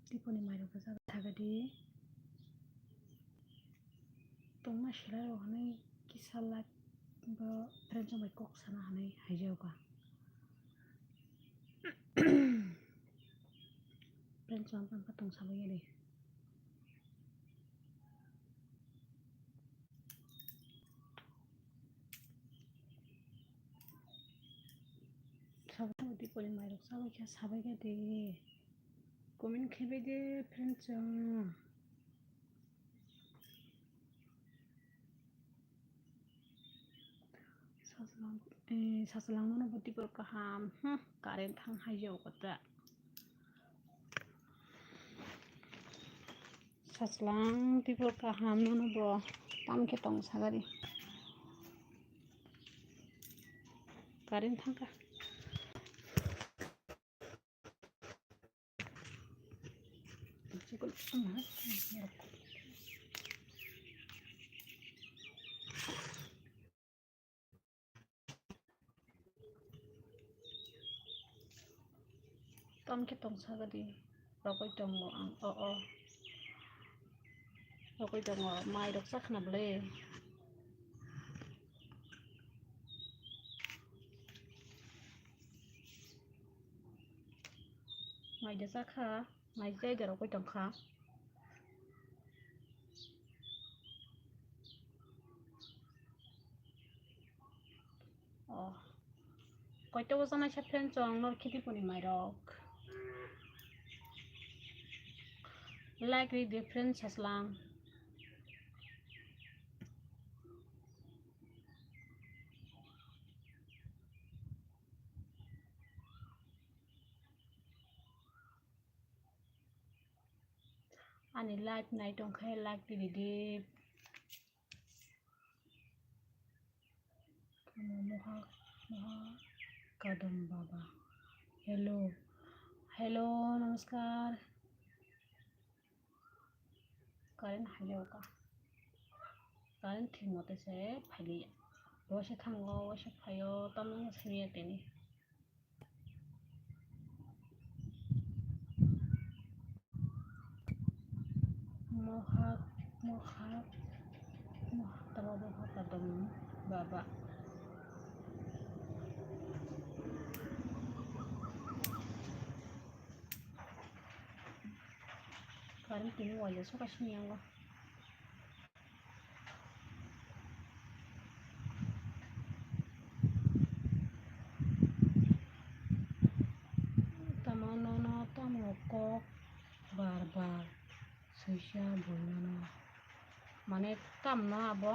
Tiponi mairokko jaga thagadi tongma silaro hanai kisalak ba friends bai kok sana hanai haijauga friends pangka tong sabai deh sabai tiponi mairok sabai deh comment khaibai deh friends sasalang nono tipor kaham karen thang haijauga ta sasalang tipor kaham nono bo tamke tong sagari karen thangka tamke tong sagari rokoi tongo ang rokoi tongo mairok sakna ble maida sakha mai jaiga rokoi tongkha koito bojana sa friends nor khiti poni mairok like read the friends saslang ani live nai tongkha like di moha kadam baba hello namaskar karen haijauga karen thik mote se phaili wase thango wase phayo tamang semiya teni moha kadam baba karen tini wajah suka sini tamono tamokok barbar suisya bolnono mane tamno abo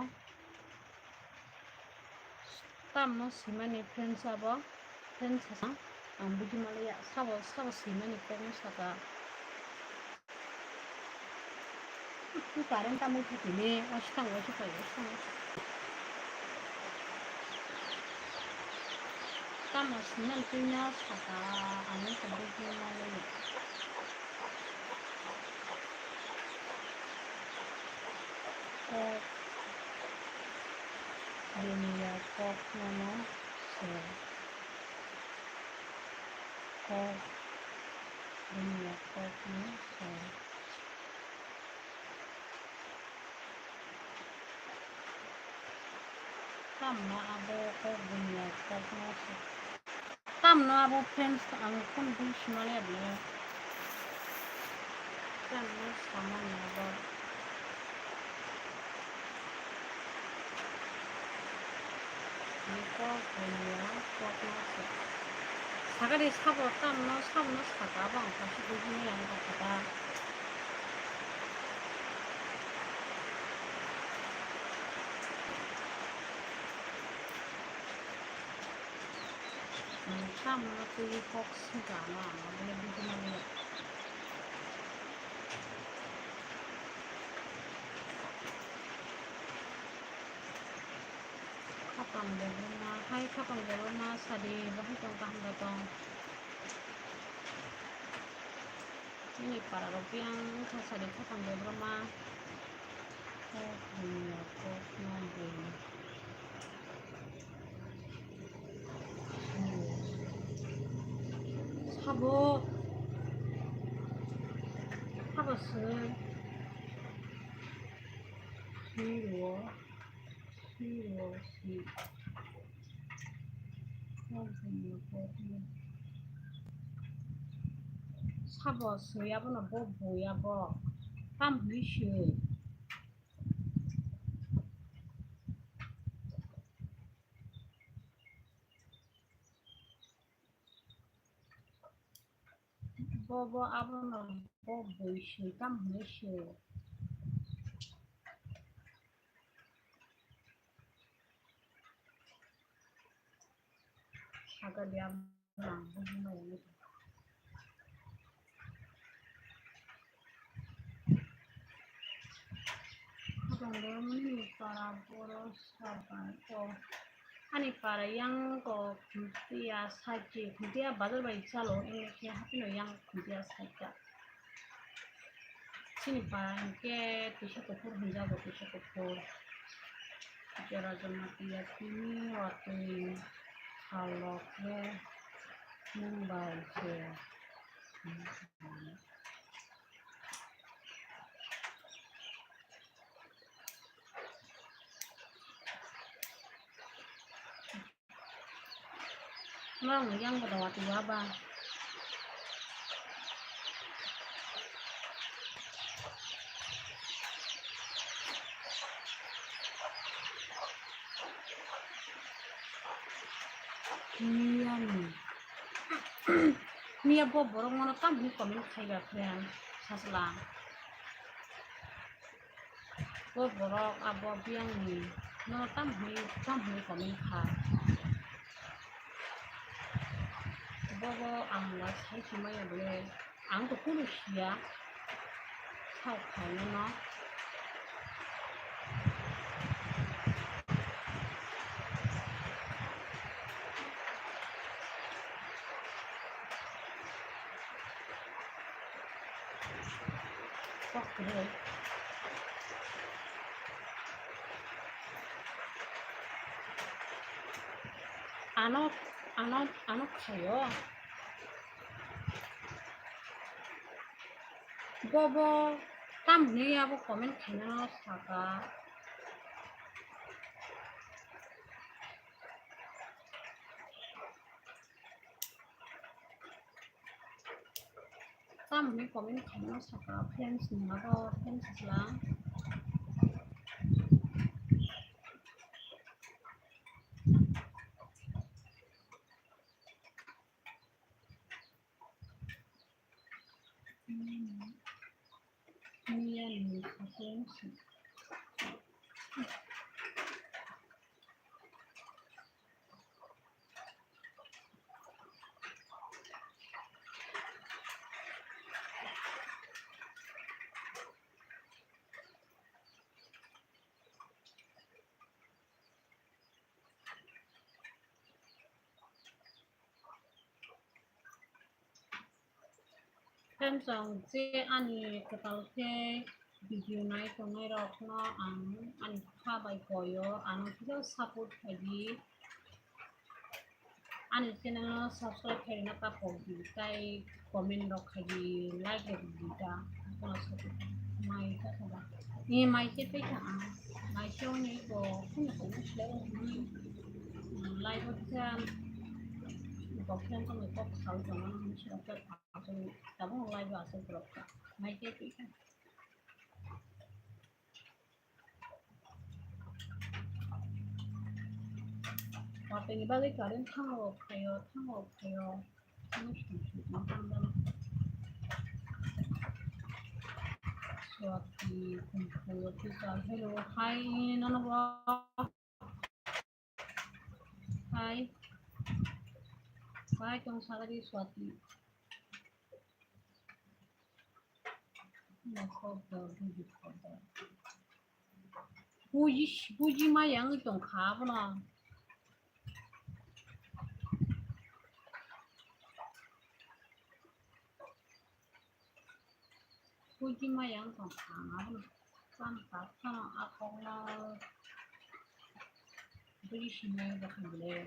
tamno simani friends abo friends ang budi malaya sabo simani friends saka karen tamu khitini wasitang tamo simani punya saka ane kabudi malaya dunia kok nono se kok dunia kok nono se tamno abo kok dunia kok nono se tamno abo friends ang kon bul simale able tamno samanya abo 사가리 사고 땀너 사무너 사가방 다시 고기는 양각하다 사무너 고기 꼭 쓰잖아 아무리 무슨 kapang deruna hai kapang deruna sadi bahai tong kaham datang ini para rupiang sadi kapang deruna dunia kok nanti sabo 它不是西，那怎么说？差不是要不那不要不，但不学，不要不那不学，但不学，那个两不是那个。Condomini para boros sabanto. Ani para yang ko kuntia saji kuntia badal bai chalo ini ke hapino yang kuntia saja. Sini para ke tisha kopur hija go tisha kopur. Jara jama tia tini waktu kalau ke Mumbai ke. Mau yang ko dawati waba. Miyami. Mia bo borong ngono tam ni komen khaiga kren saslang. Bo borok abo biang ni no tam ni komen kha. Bo ang la sai chima ya bole ang ko kulu sia. Khao khao no. Kok kere. Ano khayo. Bo tam ni abo komen khana no saka. Tam ni komen khana no saka friends ni abo friends lang. Mia ni friends. Friends ang je ani ketal ke video nai to nai rok no ang kha bai koyo ang kilo support khadi ani channel no subscribe khadi na pa ko di kai comment rok khadi like rok di ta ko support mai ta ba ni mai che pe ta mai show ni ko khun ko na share ni like ko ta có khen cho người có sáu cho nó sẽ có cho tấm online vào sẽ được cả mấy cái kỹ năng và từ ba cái đến thang một kêu nó chuyển chuyển nó tăng lên rồi thì cùng thì hello hi nó hi hi trong sao đi suatu nó có được gì Puji mà yang trong khá不啦Puji mà yang trong khá不啦上法上阿公啦Puji什么的很累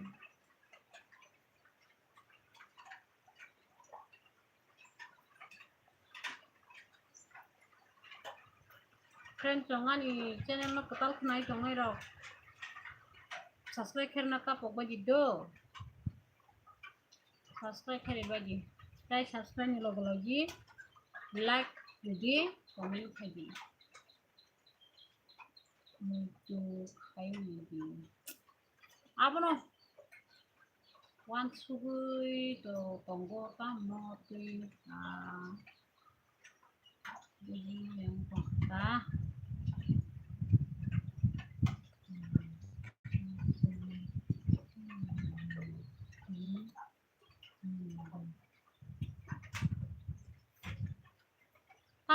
friend jangan nih channel nó ketal kenai jangan rau subscribe karena kapok bagi do subscribe kare bagi tai subscribe nih logo lagi like jadi komen lagi untuk kayak lagi apa no wan sugui to tonggo tamo tuh jadi yang kota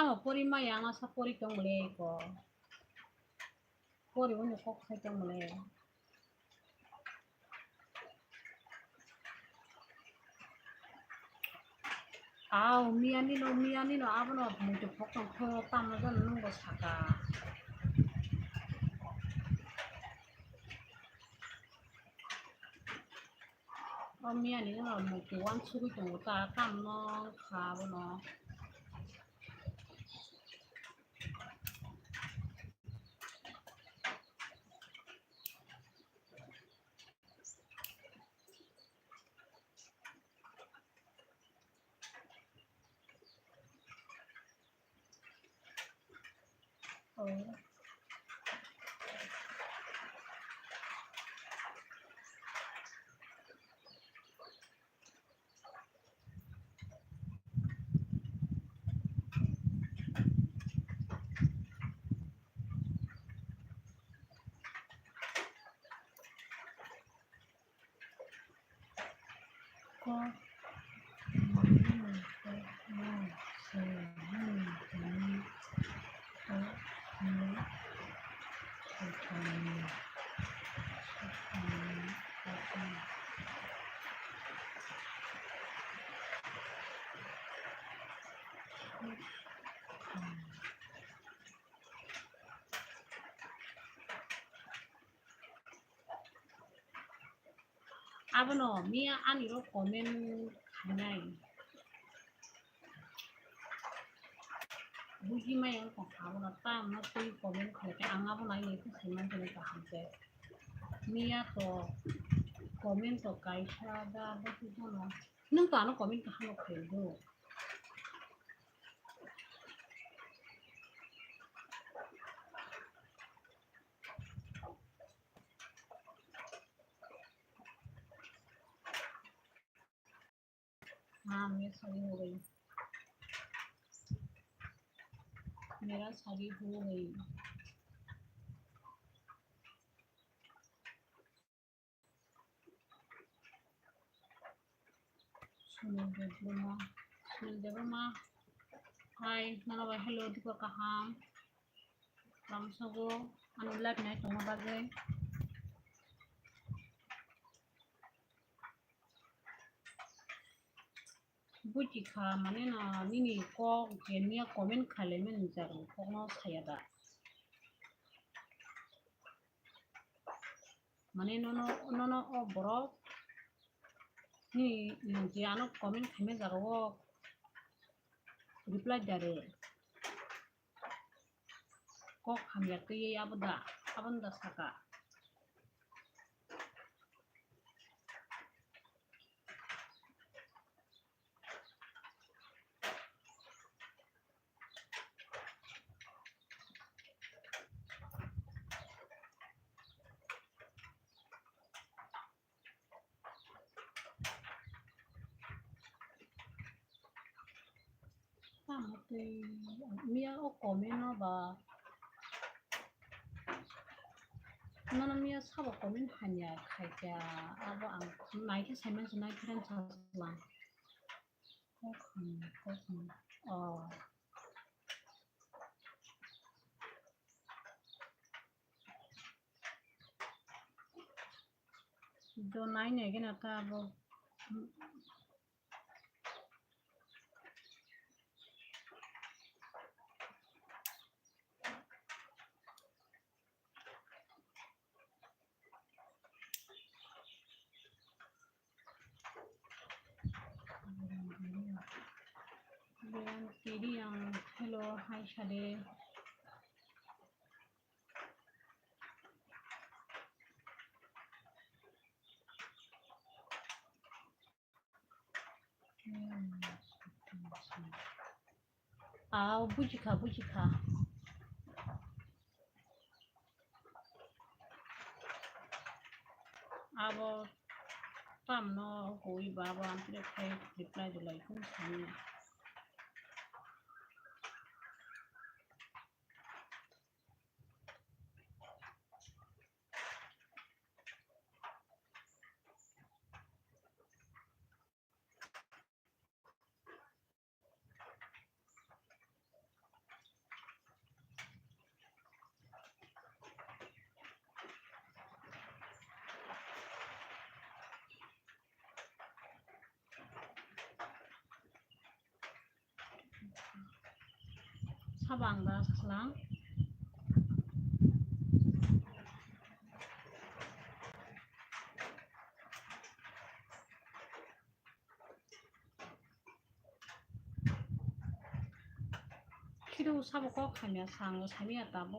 tamo puri maya ngasa puri tong le ko puri unyo kok sai tong le miani no apa no muncul pokok ke tamo kan nunggu saka miani no muncul wan sugui tong ta tamo kabo no oh kok apa no mia ani ro komen kanai buji ma yang kok kabo no tam no tui komen kare ke anga bo nai itu seman tene ka hampe mia to komen to kai sa da ba tu no nung ta no komen ka hano ke do मैं सही हो गई मेरा सही हो गई सुनील देवमा हाय ननाबा hello दिको kaham ramsogo anu live naik tong bagai buji kha mane na nini ko jenia comment khale men jar ko no sayada mane no o boro ni je ano comment khame jaro reply jare ko khamya ke abanda saka mia o comment no ba nana mia sabo comment hanya khaja abo ang nai ke semen sunai kren saslang ko oh do nai ne gena ta abo tadi yang hello hai Shade बुजिखा अब tam no hui baba ampere kai reply de like sani sabang da slang kiru sabo ko khamya sang samia tabo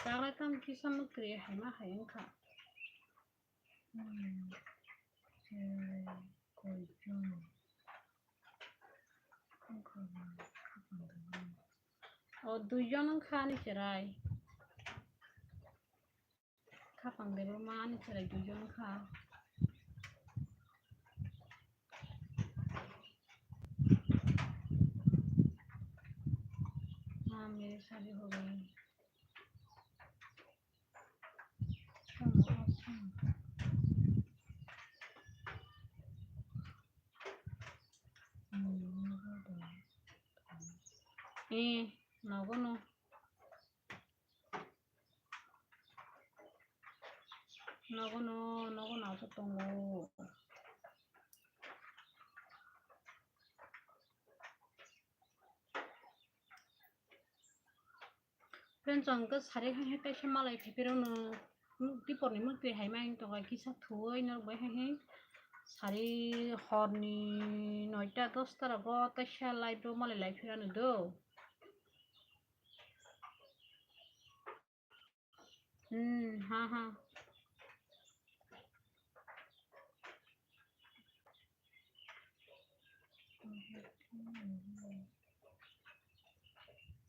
Tara tam kisa mukri hema hayanka দুইজন খানি চেরাই খাপাং দেবো মানি চেরাই দুইজন খা हाँ मेरे शादी हो गई 나고노 나왔었던 거 벤정 그 사례 해 신말라이 페페로는 디포니 물게 하이마인 또가 기사 투어이너 뭐 해 사리 허니 너이다 도스타라고 따샤 라이브 말레 라이프라는 도 하하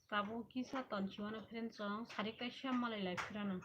까보 기사 던지와는 벤정 사리 따샤 말레 라이프라는